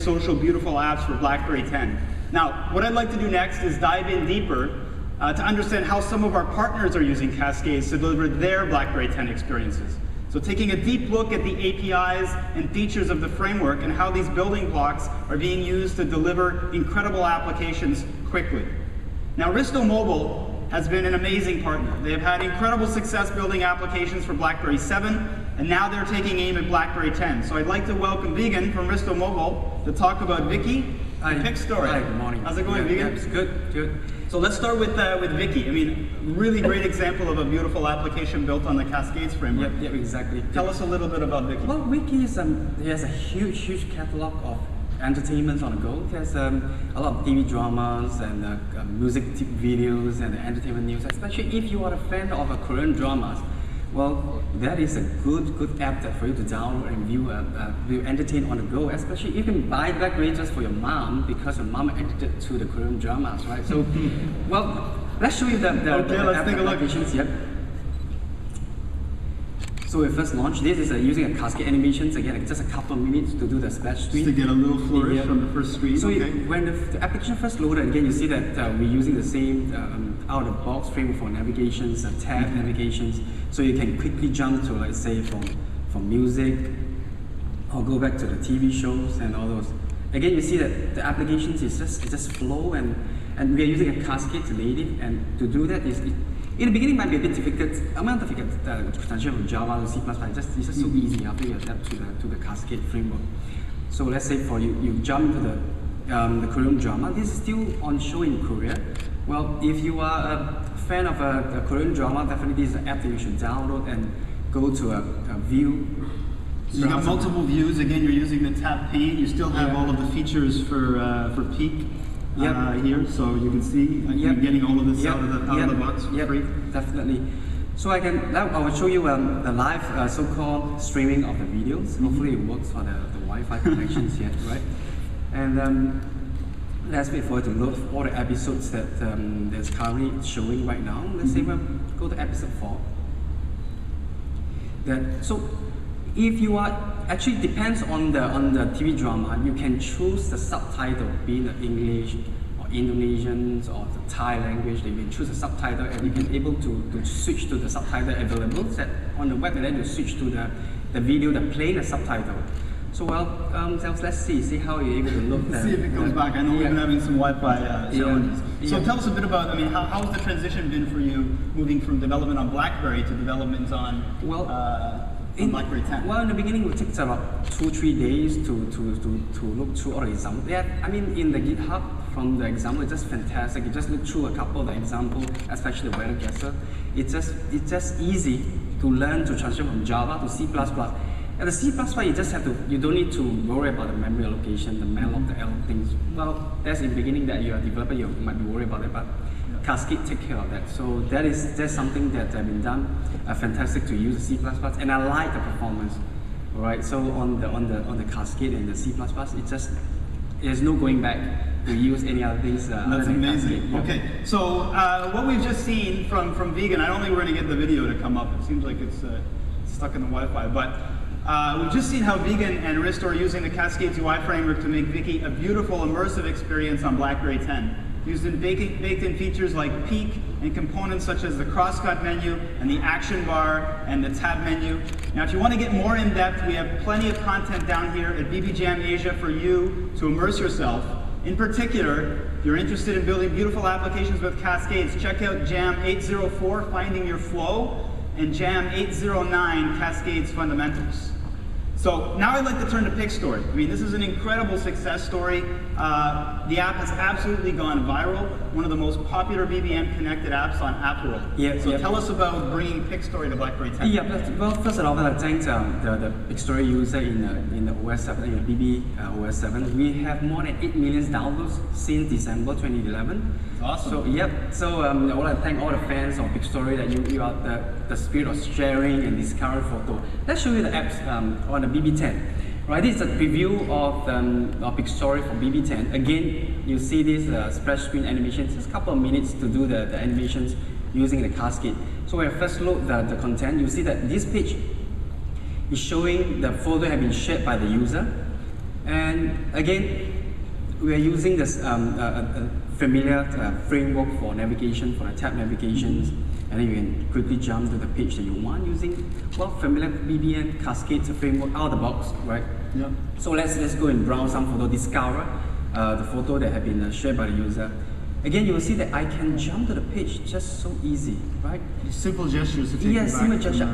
social beautiful apps for BlackBerry 10. Now, what I'd like to do next is dive in deeper to understand how some of our partners are using Cascades to deliver their BlackBerry 10 experiences. So taking a deep look at the APIs and features of the framework and how these building blocks are being used to deliver incredible applications quickly. Now, Risto Mobile has been an amazing partner. They have had incredible success building applications for BlackBerry 7, and now they're taking aim at BlackBerry 10. So I'd like to welcome Vegan from Risto Mobile to talk about Vicky, the Pick Story. Hi, good morning. How's it going, Vegan? Yeah, it's good, good. So let's start with Vicky. I mean, really great example of a beautiful application built on the Cascades framework. Yep, exactly. Tell us a little bit about Vicky. Well, Vicky is he has a huge catalog of entertainments on the go. There's a lot of TV dramas and music videos and entertainment news, especially if you are a fan of Korean dramas. Well, that is a good app that for you to download and view entertain on the go. Especially you can buy BlackBerry just for your mom because your mom addicted to the Korean dramas, right? So, well, let's show you the let's take a look. Applications. Yep. So we first launched this is using a cascade animations, again just a couple of minutes to do the splash screen. Just to get a little flourish from the first screen. So when the application first loaded, again you see that we're using the same out-of-the-box framework for navigations, tab navigations, so you can quickly jump to, let's say, from music, or go back to the TV shows and all those. Again, you see that the applications is just flow, and we are using a cascade native, and to do that is in the beginning, it might be a bit difficult. I'm not difficult to transition from Java to C++. It's just so easy after you adapt to the Cascade framework. So let's say for you jump to the Korean drama. This is still on show in Korea. Well, if you are a fan of a Korean drama, definitely this is an app that you should download and go to a view. So you got multiple views. Again, you're using the tab pane. You still have all of the features for peak. Here, so you can see I'm getting all of this out of the box for free. Definitely. So I will show you the live so-called streaming of the videos. Hopefully it works for the Wi-Fi connections yet, right? And let's wait for it to load all the episodes that that's currently showing right now. Let's say we'll go to episode 4. So if you are actually depends on the TV drama, you can choose the subtitle, being the English or Indonesian or the Thai language. You can choose a subtitle, and you can able to switch to the subtitle available. That on the web, and then you switch to the video that play the subtitle. So let's see how you're able to look. See if it comes back. I know we've been having some Wi-Fi challenges. So tell us a bit about. I mean, how's the transition been for you, moving from development on BlackBerry to development on BlackBerry 10? Well, in the beginning, it takes about 2-3 days to look through all the examples. I mean, in the GitHub, from the example, it's just fantastic. You just look through a couple of the examples, especially the weather guesser. It's just easy to learn to transition from Java to C++. And the C++, you don't need to worry about the memory allocation, the malloc, the alloc things. Well, that's in the beginning that you're a developer, you might be worried about it, but Cascade take care of that. So that's something that has been done. Fantastic to use the C++, and I like the performance. All right. So on the Cascade and the C++, there's no going back to use any other things. That's amazing. Yeah. Okay. So what we've just seen from Vegan, I don't think we're going to get the video to come up. It seems like it's stuck in the Wi-Fi, but. We've just seen how Vegan and Risto are using the Cascades UI framework to make Vicky a beautiful immersive experience on BlackBerry 10. Using baked-in features like peek and components such as the crosscut menu and the action bar and the tab menu. Now, if you want to get more in-depth, we have plenty of content down here at BB Jam Asia for you to immerse yourself. In particular, if you're interested in building beautiful applications with Cascades, check out Jam 804, Finding Your Flow, and Jam 809, Cascades Fundamentals. So now I'd like to turn to Pick Story. I mean, this is an incredible success story. The app has absolutely gone viral. One of the most popular BBM connected apps on App World. So tell us about bringing Pick Story to BlackBerry 10. Yeah, well, first of all, I thank the Pick Story user in the OS 7, in the BB OS 7. We have more than 8 million downloads since December 2011. Awesome. So I want to thank all the fans of Pick Story that you are the spirit of sharing and discovering photo. Let's show you the apps on the BB10. Right, this is a preview of Pick Story for BB10. Again, you see this splash screen animations. Just a couple of minutes to do the animations using the Cascade. So when I first load the content, you see that this page is showing the photo have been shared by the user. And again, we are using this familiar framework for navigation, for the tab navigations, and then you can quickly jump to the page that you want using familiar BBM Cascade framework out of the box, right? Yeah. So let's go and browse some photo, discover the photo that have been shared by the user. Again, you will see that I can jump to the page just so easy, right? Simple gestures to take you back. Simple gesture.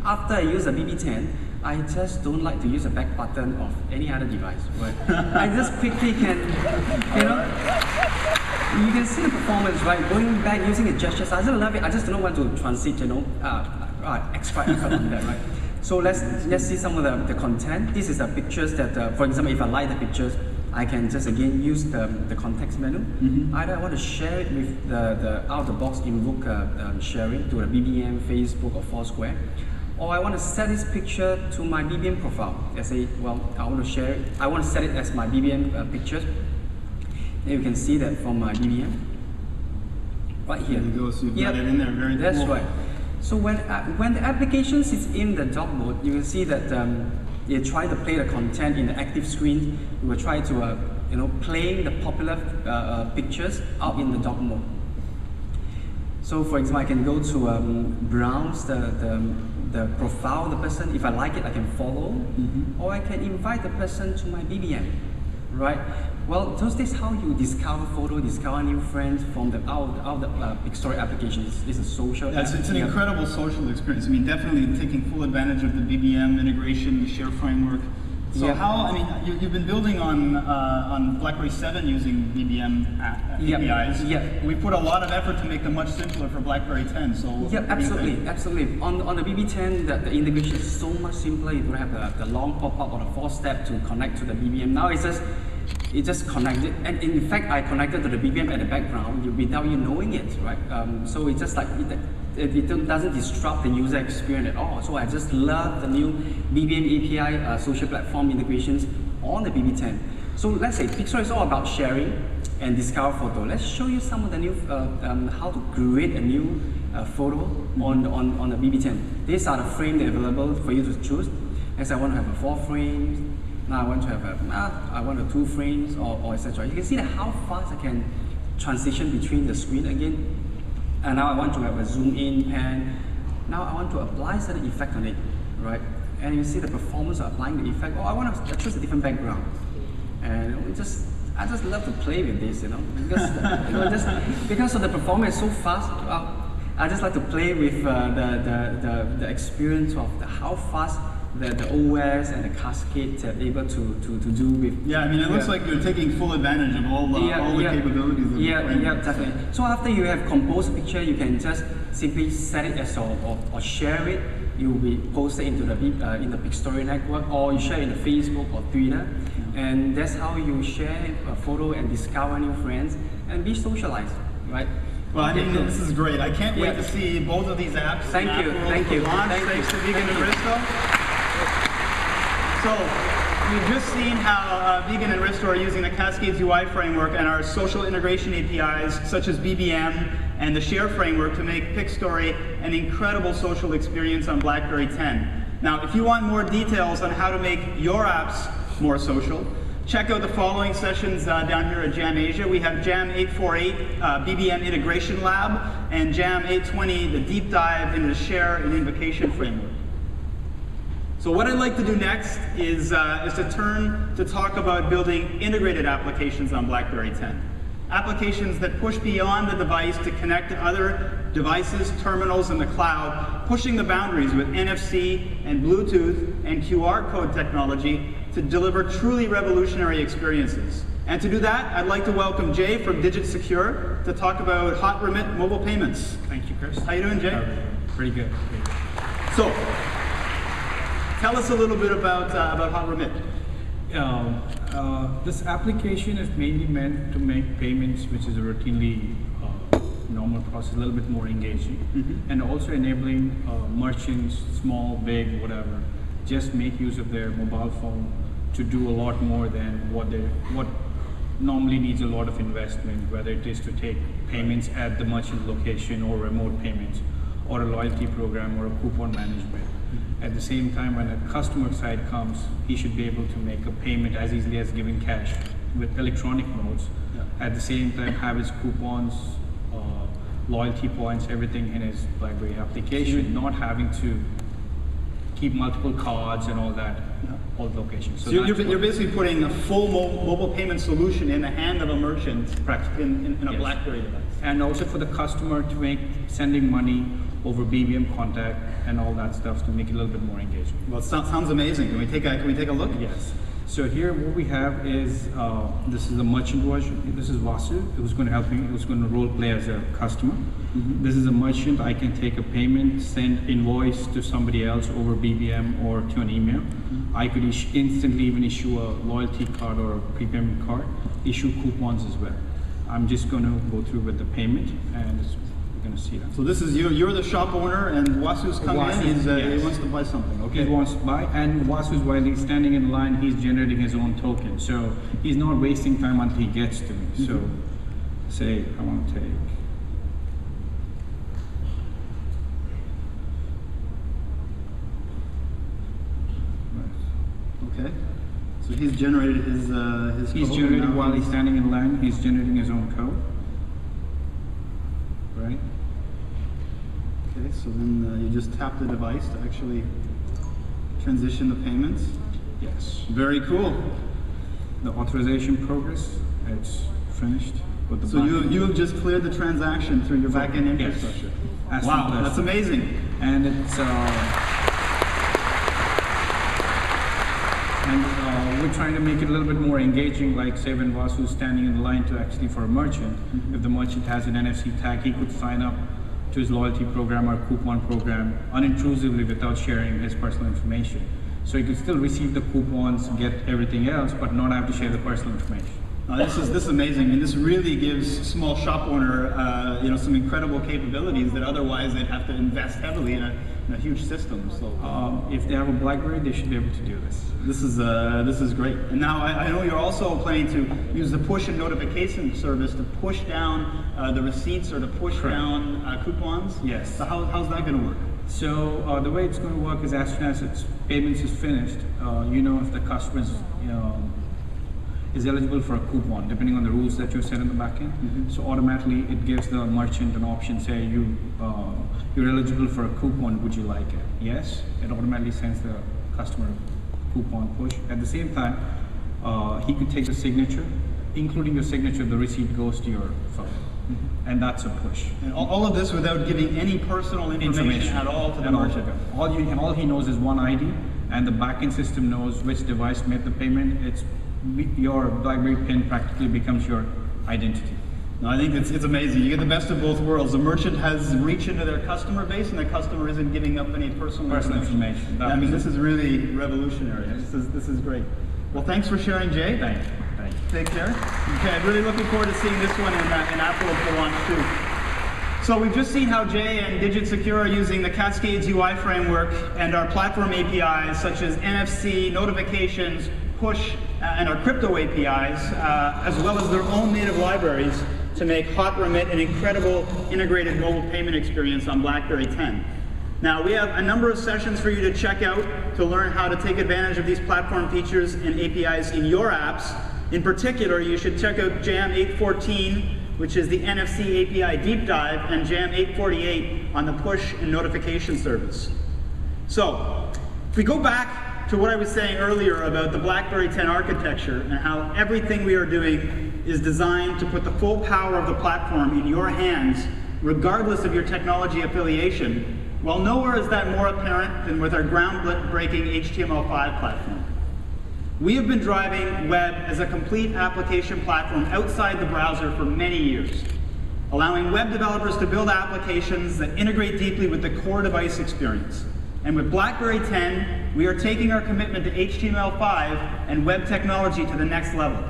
After I use a BB10, I just don't like to use the back button of any other device, right? I just quickly can, you can see the performance, right? Going back using the gestures, I just love it. I just don't want to transit, extra effort on that, right? So let's see some of the content. This is the pictures that, for example, if I like the pictures, I can just again use the context menu. Either I want to share it with the out-of-the-box invoke sharing to the BBM, Facebook, or Foursquare, or I want to set this picture to my BBM profile. I say, I want to share it. I want to set it as my BBM pictures. And you can see that from my BBM right here. There you go. So you've got it in there. Very That's cool. right. So when the application is in the dock mode, you will see that you try to play the content in the active screen. You will try to playing the popular pictures out in the dock mode. So for example, I can go to browse the profile of the person. If I like it, I can follow, or I can invite the person to my BBM, right? Well, those days how you discover photo, discover new friends from the big story applications. This is social. It's an incredible social experience. I mean, definitely taking full advantage of the BBM integration, the share framework. So you've been building on BlackBerry 7 using BBM APIs. We put a lot of effort to make them much simpler for BlackBerry 10. So absolutely. On the BB10, the integration is so much simpler. You don't have the long pop-up or the 4-step to connect to the BBM. Now it just connected, and in fact, I connected to the BBM at the background without you knowing it, right? So it's just like it doesn't disrupt the user experience at all. So I just love the new BBM API social platform integrations on the BB10. So let's say Pixel is all about sharing and discover photo. Let's show you some of the new how to create a new photo on the BB10. These are the frames that are available for you to choose. As I want to have a 4 frames. Now I want to have 2 frames or etc. You can see that how fast I can transition between the screen again. And now I want to have a zoom in pan. Now I want to apply certain effect on it, right? And you see the performance of applying the effect. I want to choose a different background. And I just love to play with this, because because of the performance so fast. I just like to play with the experience of how fast the OS and the Cascade are able to do with. Yeah, I mean, it looks like you're taking full advantage of all the capabilities of the framework. Definitely. So after you have composed a picture, you can just simply set it as or share it. You will be posted into the in the Big Story network, or you share it in the Facebook or Twitter, and that's how you share a photo and discover new friends and be socialized, right? Well, I mean, this is great. I can't wait to see both of these apps. Thank you. Thanks to Vegan and Risto. So, we've just seen how Vegan and Risto are using the Cascades UI framework and our social integration APIs, such as BBM and the Share framework, to make Pixstory an incredible social experience on BlackBerry 10. Now, if you want more details on how to make your apps more social, check out the following sessions down here at Jam Asia. We have Jam 848, BBM Integration Lab, and Jam 820, the deep dive into the Share and Invocation framework. So what I'd like to do next is to turn to talk about building integrated applications on BlackBerry 10. Applications that push beyond the device to connect to other devices, terminals, and the cloud, pushing the boundaries with NFC and Bluetooth and QR code technology to deliver truly revolutionary experiences. And to do that, I'd like to welcome Jay from Digit Secure to talk about Hot Remit mobile payments. Thank you, Chris. How you doing, Jay? Pretty good. So, tell us a little bit about Hot Remit. This application is mainly meant to make payments, which is a routinely normal process, a little bit more engaging, and also enabling merchants, small, big, whatever, just make use of their mobile phone to do a lot more than what normally needs a lot of investment, whether it is to take payments at the merchant location or remote payments, or a loyalty program or a coupon management. At the same time, when a customer side comes, he should be able to make a payment as easily as giving cash with electronic modes. At the same time, have his coupons, loyalty points, everything in his BlackBerry application, not having to keep multiple cards and all that, all the locations. So you're basically putting a full mobile payment solution in the hand of a merchant in a BlackBerry device. And also for the customer to make sending money over BBM contact and all that stuff to make it a little bit more engaging. Well, it sounds amazing. Can we take a look? Yes. So here what we have is, this is the merchant version. This is Vasu, who's going to help me, who's going to role play as a customer. This is a merchant. I can take a payment, send invoice to somebody else over BBM or to an email. I could instantly even issue a loyalty card or a prepayment card, issue coupons as well. I'm just going to go through with the payment, and we're going to see that. So this is you're the shop owner, and Wasu's coming in. He wants to buy something. Okay. He wants to buy, and Wasu's, while he's standing in line, he's generating his own token. So he's not wasting time until he gets to me. So say I want to take. Okay. So he's generated his He's code. generating while he's standing in line. He's generating his own code. Right. Okay. So then you just tap the device to actually transition the payments. Yes. Very cool. The authorization progress, it's finished. With the So you just cleared the transaction through your backend infrastructure. Yes. Wow, that's amazing. And it's we're trying to make it a little bit more engaging. Like say when Vasu's standing in the line to actually for a merchant, if the merchant has an NFC tag, he could sign up to his loyalty program or coupon program unintrusively without sharing his personal information. So he could still receive the coupons, get everything else, but not have to share the personal information. This is amazing, and this really gives small shop owner some incredible capabilities that otherwise they'd have to invest heavily in a huge system. So if they have a BlackBerry, they should be able to do this. This is great. And now I know you're also planning to use the push and notification service to push down the receipts or to push down coupons. Yes. So how's that going to work? So the way it's going to work is as soon as its payments is finished, if the customer is eligible for a coupon, depending on the rules that you set in the backend. So automatically it gives the merchant an option, say you're eligible for a coupon, would you like it? Yes, it automatically sends the customer a coupon push. At the same time, he could take the signature, including your signature, the receipt goes to your phone. And that's a push. And all of this without giving any personal information at all to the merchant. All he knows is one ID, and the backend system knows which device made the payment. Your BlackBerry PIN practically becomes your identity. No, I think it's amazing. You get the best of both worlds. The merchant has reach into their customer base, and the customer isn't giving up any personal information. I mean, this is really revolutionary. This is great. Well, thanks for sharing, Jay. Thank you. Take care. Okay, I'm really looking forward to seeing this one in Apple for launch too. So we've just seen how Jay and Digit Secure are using the Cascades UI framework and our platform APIs such as NFC, notifications, push, and our crypto APIs, as well as their own native libraries to make Hot Remit an incredible integrated mobile payment experience on BlackBerry 10. Now, we have a number of sessions for you to check out to learn how to take advantage of these platform features and APIs in your apps. In particular, you should check out JAM 814, which is the NFC API deep dive, and JAM 848 on the push and notification service. So, if we go back to what I was saying earlier about the BlackBerry 10 architecture and how everything we are doing is designed to put the full power of the platform in your hands, regardless of your technology affiliation, well, nowhere is that more apparent than with our groundbreaking HTML5 platform. We have been driving web as a complete application platform outside the browser for many years, allowing web developers to build applications that integrate deeply with the core device experience. And with BlackBerry 10, we are taking our commitment to HTML5 and web technology to the next level.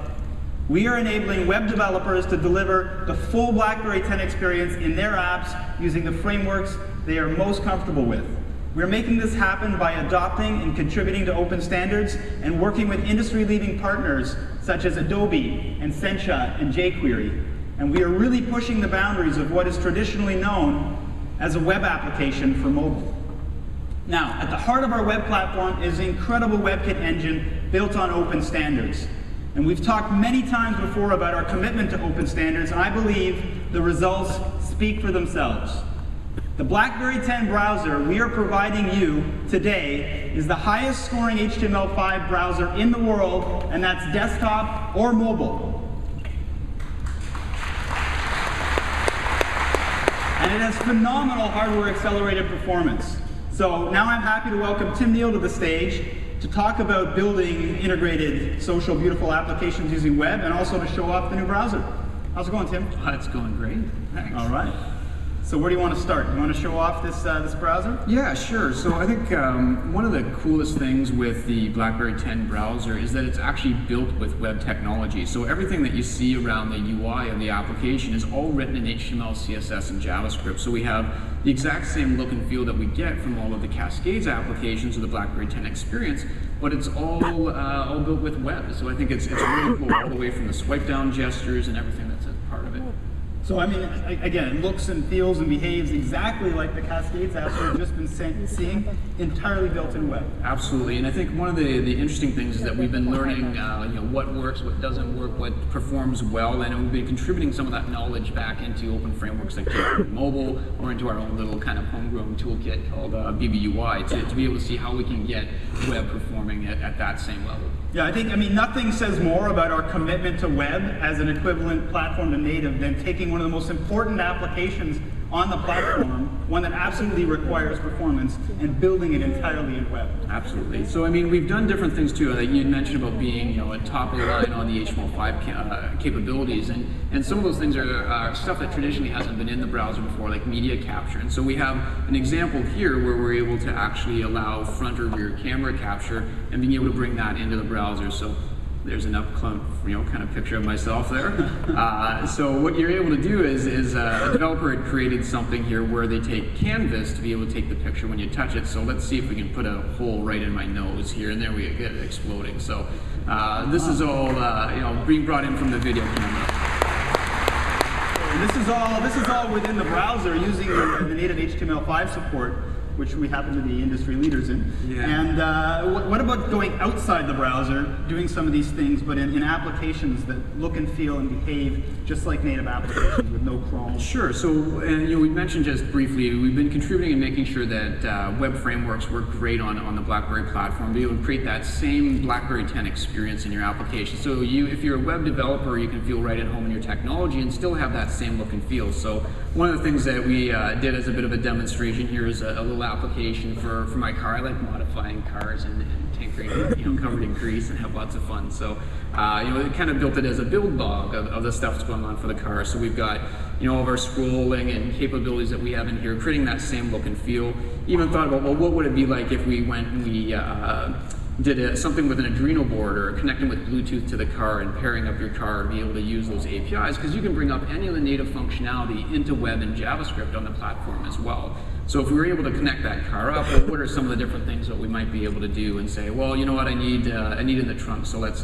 We are enabling web developers to deliver the full BlackBerry 10 experience in their apps using the frameworks they are most comfortable with. We're making this happen by adopting and contributing to open standards and working with industry-leading partners such as Adobe and Sencha and jQuery. And we are really pushing the boundaries of what is traditionally known as a web application for mobile. Now, at the heart of our web platform is an incredible WebKit engine built on open standards. And we've talked many times before about our commitment to open standards, and I believe the results speak for themselves. The BlackBerry 10 browser we are providing you today is the highest scoring HTML5 browser in the world, and that's desktop or mobile. And it has phenomenal hardware accelerated performance. So now I'm happy to welcome Tim Neal to the stage to talk about building integrated social beautiful applications using web, and also to show off the new browser. How's it going, Tim? It's going great. Thanks. All right. So where do you want to start? You want to show off this browser? Yeah, sure. So I think one of the coolest things with the BlackBerry 10 browser is that it's actually built with web technology. So everything that you see around the UI of the application is all written in HTML, CSS, and JavaScript. So we have the exact same look and feel that we get from all of the Cascades applications of the BlackBerry 10 experience, but it's all built with web. So I think it's really cool, all the way from the swipe down gestures and everything that's a part of it. So I mean, again, it looks and feels and behaves exactly like the Cascades apps we've just been seeing, entirely built in web. Absolutely, and I think one of the interesting things is that we've been learning, what works, what doesn't work, what performs well, and we've been contributing some of that knowledge back into open frameworks like jQuery Mobile, or into our own little kind of homegrown toolkit called BBUI to be able to see how we can get web performing at that same level. Yeah, I mean, nothing says more about our commitment to web as an equivalent platform to native than taking one of the most important applications on the platform, one that absolutely requires performance, and building it entirely in web. Absolutely. So I mean, we've done different things too. Like you mentioned about being, a top of the line on the HTML5 capabilities, and some of those things are stuff that traditionally hasn't been in the browser before, like media capture. And so we have an example here where we're able to actually allow front or rear camera capture and being able to bring that into the browser. So there's an up-close, kind of picture of myself there. So what you're able to do is a developer had created something here where they take canvas to be able to take the picture when you touch it. So let's see if we can put a hole right in my nose here, and there we get it exploding. So this is all being brought in from the video camera. And this is all within the browser using the native HTML5 support, which we happen to be industry leaders in. Yeah. And what about going outside the browser, doing some of these things, but in applications that look and feel and behave just like native applications with no crawl? Sure. So, we mentioned just briefly, we've been contributing and making sure that web frameworks work great on the BlackBerry platform, be able to create that same BlackBerry 10 experience in your application. So if you're a web developer, you can feel right at home in your technology and still have that same look and feel. So one of the things that we did as a bit of a demonstration here is a little application for my car. I like modifying cars and tinkering, covered in grease, and have lots of fun. So, it kind of built it as a build log of the stuff that's going on for the car. So we've got, all of our scrolling and capabilities that we have in here, creating that same look and feel. Even thought about, well, what would it be like if we went and we did something with an Arduino board, or connecting with Bluetooth to the car and pairing up your car and be able to use those APIs, because you can bring up any of the native functionality into web and JavaScript on the platform as well. So if we were able to connect that car up, well, what are some of the different things that we might be able to do and say, well, you know what, I need in the trunk, so let's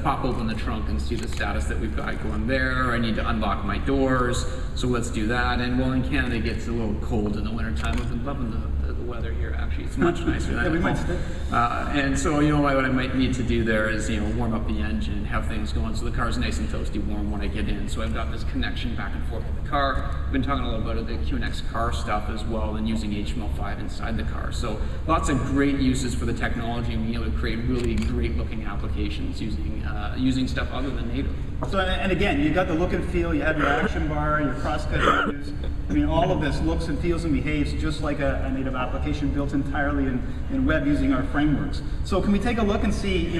pop open the trunk and see the status that we've got going there. I need to unlock my doors, so let's do that. And well, in Canada it gets a little cold in the wintertime. I've been loving the weather here, actually. It's much nicer than we might stay. And so, what I might need to do there is, warm up the engine and have things going so the car's nice and toasty warm when I get in. So I've got this connection back and forth with the car. I've been talking a little about the QNX car stuff as well, and using HTML5 inside the car. So lots of great uses for the technology, and being able to create really great looking applications using stuff other than native. So, and again, you got the look and feel, you have your action bar, your cross-cut menus. I mean, all of this looks and feels and behaves just like a native application built entirely in web using our frameworks. So can we take a look and see,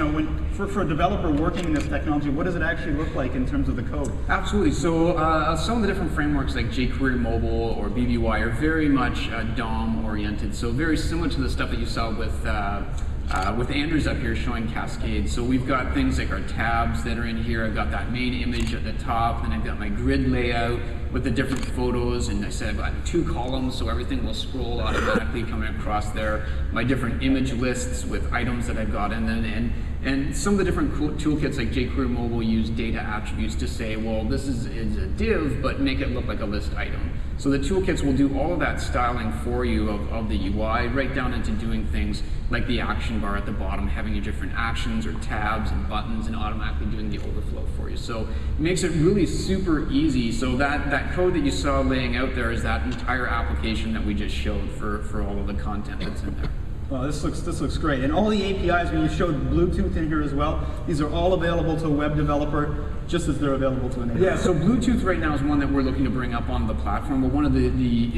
for a developer working in this technology, what does it actually look like in terms of the code? Absolutely. So some of the different frameworks like jQuery Mobile or BBUI are very much DOM oriented. So very similar to the stuff that you saw with Andrew's up here showing Cascade. So we've got things like our tabs that are in here. I've got that main image at the top, and I've got my grid layout with the different photos, and I said I've got 2 columns, so everything will scroll automatically coming across there. My different image lists with items that I've got in them, and some of the different toolkits like jQuery Mobile use data attributes to say, well, this is a div, but make it look like a list item. So the toolkits will do all of that styling for you of the UI, right down into doing things like the action bar at the bottom, having your different actions or tabs and buttons, and automatically doing the overflow for you. So it makes it really super easy. So that code that you saw laying out there is that entire application that we just showed for all of the content that's in there. Well, this looks great. And all the APIs, when you showed Bluetooth in here as well, these are all available to a web developer just as they're available to an API. Yeah, so Bluetooth right now is one that we're looking to bring up on the platform, but one of the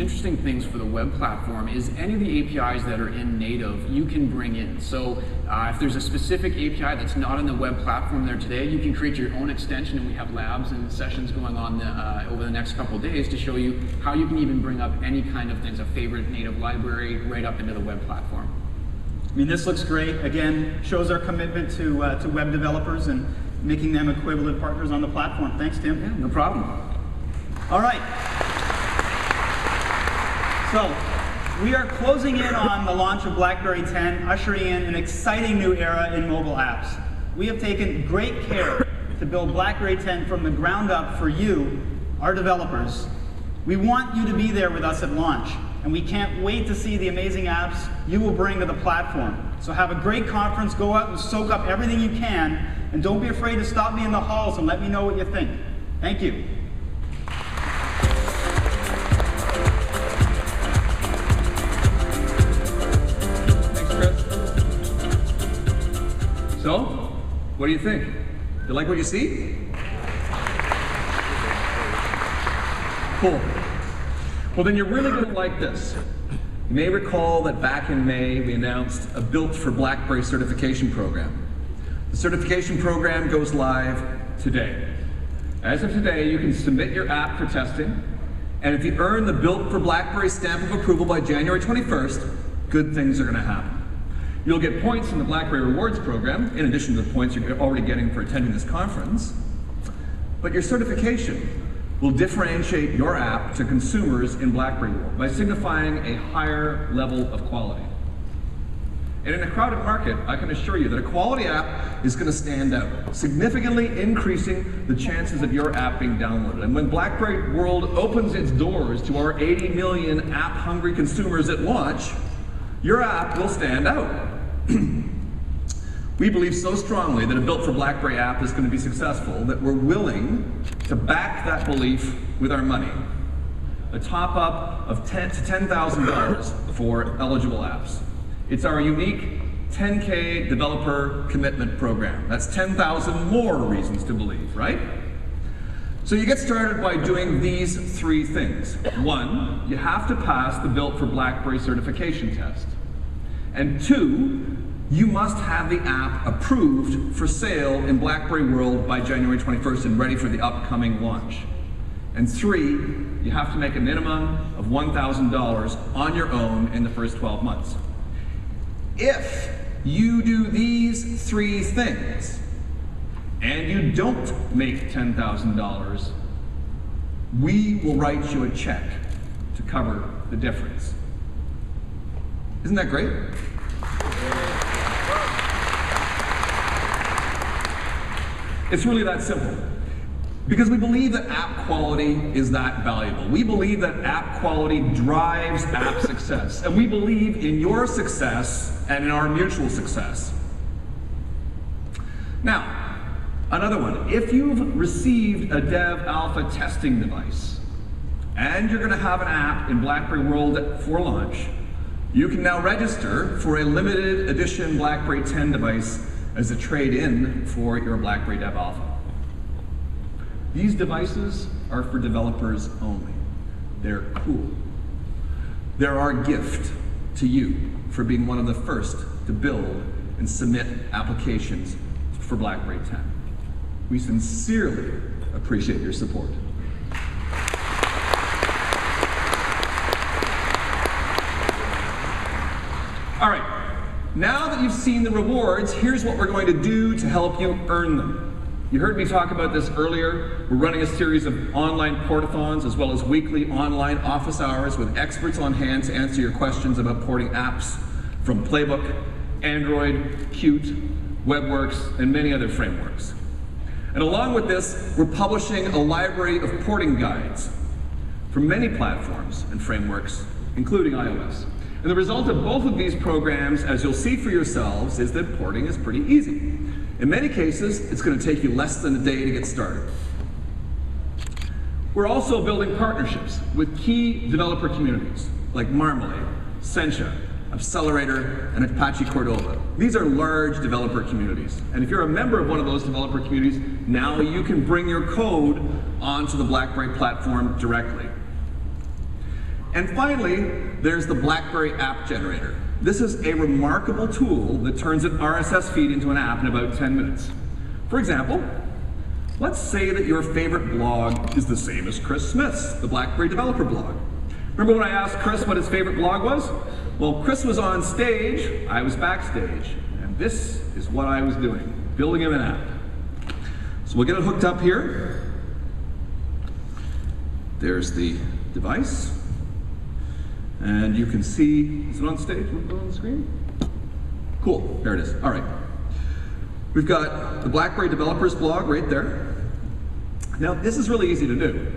interesting things for the web platform is any of the APIs that are in native, you can bring in. So if there's a specific API that's not in the web platform there today, you can create your own extension, and we have labs and sessions going on over the next couple of days to show you how you can even bring up any kind of things, a favorite native library, right up into the web platform. I mean, this looks great. Again, shows our commitment to web developers and making them equivalent partners on the platform. Thanks, Tim. Yeah, no problem. All right. So, we are closing in on the launch of BlackBerry 10, ushering in an exciting new era in mobile apps. We have taken great care to build BlackBerry 10 from the ground up for you, our developers. We want you to be there with us at launch, and we can't wait to see the amazing apps you will bring to the platform. So have a great conference, go out and soak up everything you can, and don't be afraid to stop me in the halls and let me know what you think. Thank you. Thanks, Chris. So, what do you think? You like what you see? Cool. Well, then you're really going to like this. You may recall that back in May, we announced a Built for BlackBerry certification program. The certification program goes live today. As of today, you can submit your app for testing, and if you earn the Built for BlackBerry stamp of approval by January 21st, good things are going to happen. You'll get points in the BlackBerry Rewards program, in addition to the points you're already getting for attending this conference, but your certification will differentiate your app to consumers in BlackBerry world by signifying a higher level of quality. And in a crowded market, I can assure you that a quality app is going to stand out, significantly increasing the chances of your app being downloaded. And when BlackBerry World opens its doors to our 80 million app-hungry consumers at launch, your app will stand out. We believe so strongly that a Built for BlackBerry app is going to be successful that we're willing to back that belief with our money. A top-up of $10,000 to $10,000 for eligible apps. It's our unique 10K developer commitment program. That's 10,000 more reasons to believe, right? So you get started by doing these three things. One, you have to pass the Built for BlackBerry certification test. And two, you must have the app approved for sale in BlackBerry World by January 21st and ready for the upcoming launch. And three, you have to make a minimum of $1,000 on your own in the first 12 months. If you do these three things and you don't make $10,000, we will write you a check to cover the difference. Isn't that great? It's really that simple. Because we believe that app quality is that valuable. We believe that app quality drives app success. And we believe in your success and in our mutual success. Now, another one. If you've received a Dev Alpha testing device and you're going to have an app in BlackBerry World for launch, you can now register for a limited edition BlackBerry 10 device as a trade-in for your BlackBerry Dev Alpha. These devices are for developers only. They're cool. They're our gift to you for being one of the first to build and submit applications for BlackBerry 10. We sincerely appreciate your support. All right. Now that you've seen the rewards, here's what we're going to do to help you earn them. You heard me talk about this earlier. We're running a series of online portathons as well as weekly online office hours with experts on hand to answer your questions about porting apps from Playbook, Android, Qt, WebWorks, and many other frameworks. And along with this, we're publishing a library of porting guides for many platforms and frameworks, including iOS. And the result of both of these programs, as you'll see for yourselves, is that porting is pretty easy. In many cases, it's going to take you less than a day to get started. We're also building partnerships with key developer communities like Marmalade, Sencha, Accelerator, and Apache Cordova. These are large developer communities. And if you're a member of one of those developer communities, now you can bring your code onto the BlackBerry platform directly. And finally, there's the BlackBerry App Generator. This is a remarkable tool that turns an RSS feed into an app in about 10 minutes. For example, let's say that your favorite blog is the same as Chris Smith's, the BlackBerry developer blog. Remember when I asked Chris what his favorite blog was? Well, Chris was on stage, I was backstage, and this is what I was doing, building him an app. So we'll get it hooked up here. There's the device. And you can see, is it on stage? On the screen? Cool, there it is. All right. We've got the BlackBerry developers blog right there. Now, this is really easy to do.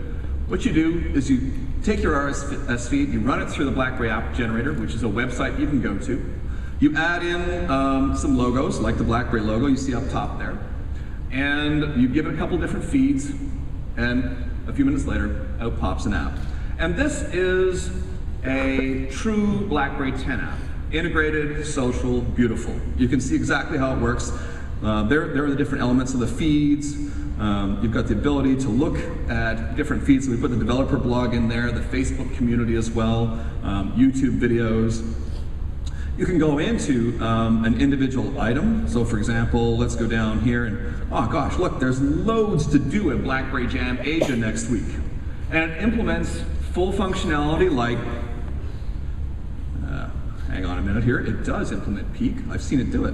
What you do is you take your RSS feed, you run it through the BlackBerry App Generator, which is a website you can go to. You add in some logos, like the BlackBerry logo you see up top there. And you give it a couple different feeds, and a few minutes later, out pops an app. And this is a true BlackBerry 10 app. Integrated, social, beautiful. You can see exactly how it works. There are the different elements of the feeds. You've got the ability to look at different feeds. So we put the developer blog in there, the Facebook community as well, YouTube videos. You can go into an individual item. So for example, let's go down here and, oh gosh, look, there's loads to do at BlackBerry Jam Asia next week. And it implements full functionality like, hang on a minute here, it does implement Peek. I've seen it do it.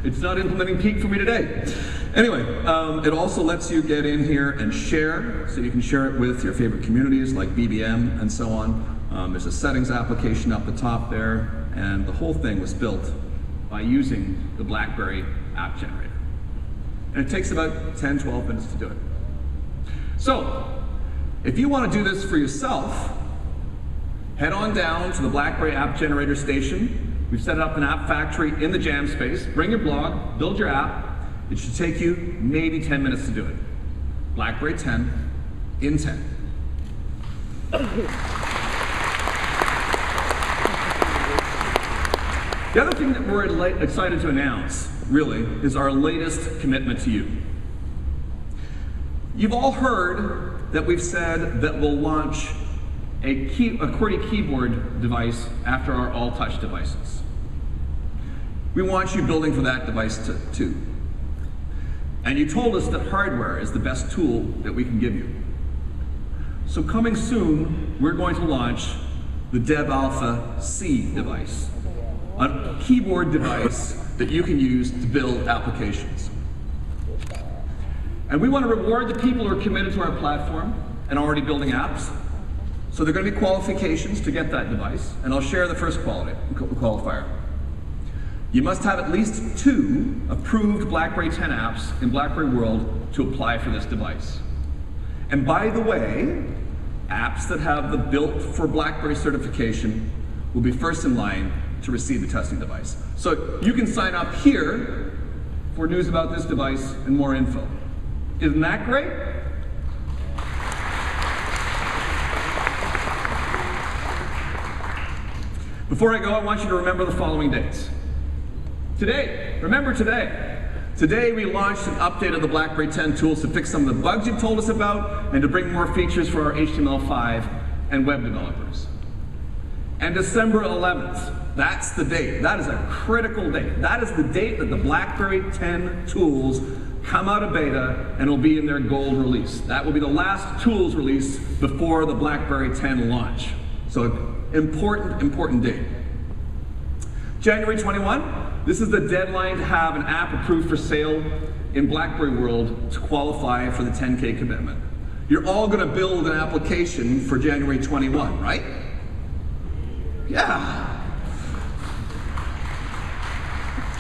It's not implementing Peek for me today. Anyway, it also lets you get in here and share, so you can share it with your favorite communities like BBM and so on. There's a settings application up the top there, and the whole thing was built by using the BlackBerry App Generator. And it takes about 10, 12 minutes to do it. So, if you want to do this for yourself, head on down to the BlackBerry App Generator station. We've set up an app factory in the Jam space. Bring your blog, build your app. It should take you maybe 10 minutes to do it. BlackBerry 10 in 10. The other thing that we're excited to announce, really, is our latest commitment to you. You've all heard that we've said that we'll launch a QWERTY keyboard device after our all-touch devices. We want you building for that device too. And you told us that hardware is the best tool that we can give you. So coming soon, we're going to launch the Dev Alpha C device, a keyboard device that you can use to build applications. And we want to reward the people who are committed to our platform and already building apps. So there are going to be qualifications to get that device, and I'll share the first qualifier. You must have at least 2 approved BlackBerry 10 apps in BlackBerry World to apply for this device. And by the way, apps that have the Built for BlackBerry certification will be first in line to receive the testing device. So you can sign up here for news about this device and more info. Isn't that great? Before I go, I want you to remember the following dates. Today, remember today. Today we launched an update of the BlackBerry 10 tools to fix some of the bugs you told us about and to bring more features for our HTML5 and web developers. And December 11th, that's the date. That is a critical date. That is the date that the BlackBerry 10 tools come out of beta and will be in their gold release. That will be the last tools release before the BlackBerry 10 launch. So important date. January 21, this is the deadline to have an app approved for sale in BlackBerry World to qualify for the 10K commitment. You're all going to build an application for January 21, right? Yeah.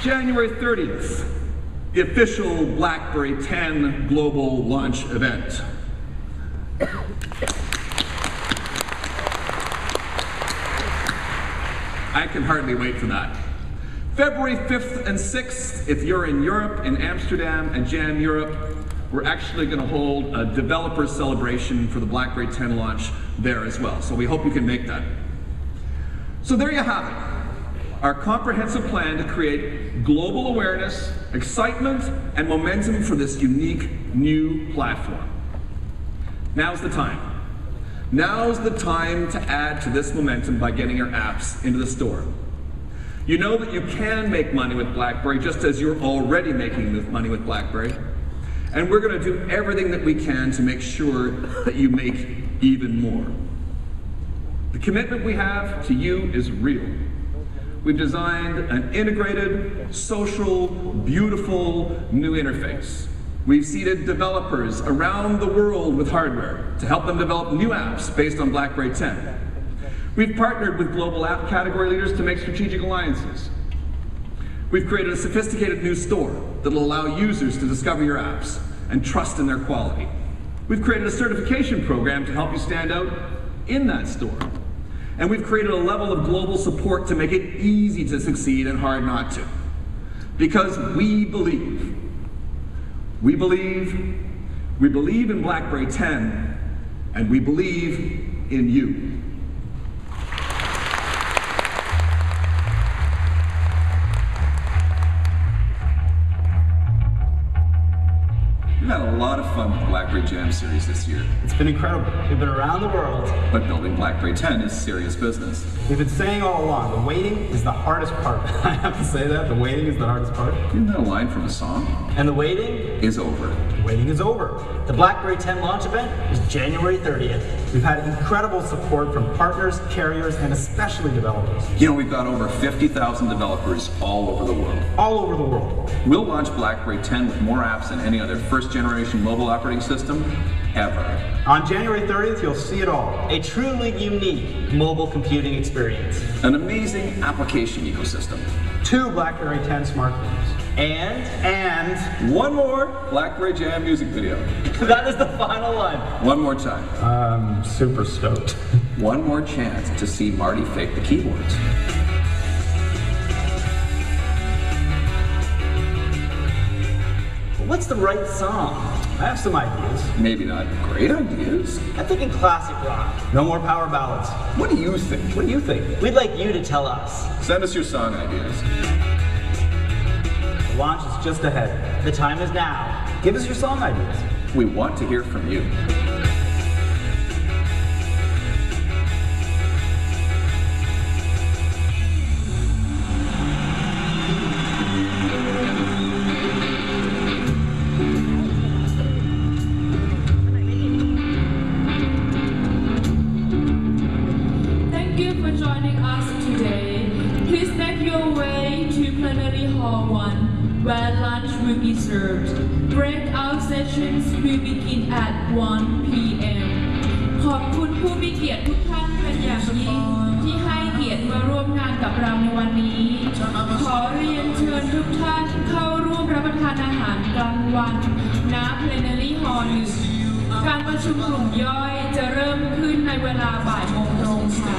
January 30th, the official BlackBerry 10 global launch event. I can hardly wait for that. February 5th and 6th, if you're in Europe, in Amsterdam and Jam Europe, we're actually going to hold a developer celebration for the BlackBerry 10 launch there as well. So we hope you can make that. So there you have it. Our comprehensive plan to create global awareness, excitement, and momentum for this unique new platform. Now's the time. Now's the time to add to this momentum by getting your apps into the store. You know that you can make money with BlackBerry just as you're already making money with BlackBerry. And we're going to do everything that we can to make sure that you make even more. The commitment we have to you is real. We've designed an integrated, social, beautiful new interface. We've seeded developers around the world with hardware to help them develop new apps based on BlackBerry 10. We've partnered with global app category leaders to make strategic alliances. We've created a sophisticated new store that will allow users to discover your apps and trust in their quality. We've created a certification program to help you stand out in that store. And we've created a level of global support to make it easy to succeed and hard not to. Because we believe in BlackBerry 10, and we believe in you. We've had a lot of fun with the BlackBerry Jam series this year. It's been incredible. We've been around the world. But building BlackBerry 10 is serious business. We've been saying all along, the waiting is the hardest part. I have to say that, the waiting is the hardest part. Isn't that a line from a song? And the waiting is over. The waiting is over. The BlackBerry 10 launch event is January 30th. We've had incredible support from partners, carriers, and especially developers. You know, we've got over 50,000 developers all over the world. All over the world. We'll launch BlackBerry 10 with more apps than any other first-generation mobile operating system ever. On January 30th, you'll see it all. A truly unique mobile computing experience. An amazing application ecosystem. 2 BlackBerry 10 smartphones. And one more BlackBerry Jam music video. That is the final line. One more time. I'm super stoked. One more chance to see Marty fake the keyboards. What's the right song? I have some ideas. Maybe not great ideas. I'm thinking classic rock. No more power ballads. What do you think? What do you think? We'd like you to tell us. Send us your song ideas. The launch is just ahead. The time is now. Give us your song ideas. We want to hear from you. Where lunch will be served. Breakout sessions will begin at 1 p.m. ขอบคุณผู้มีเกียรติทุกท่านเป็นอย่างยิ่งที่ให้เกียรติมาร่วมงานกับเราในวันนี้ ขอเรียนเชิญทุกท่านเข้าร่วมรับประทานอาหารกลางวันณ Plenary Hall 1 การประชุมกลุ่มย่อยจะเริ่มขึ้นในเวลาบ่ายโมงตรงค่ะ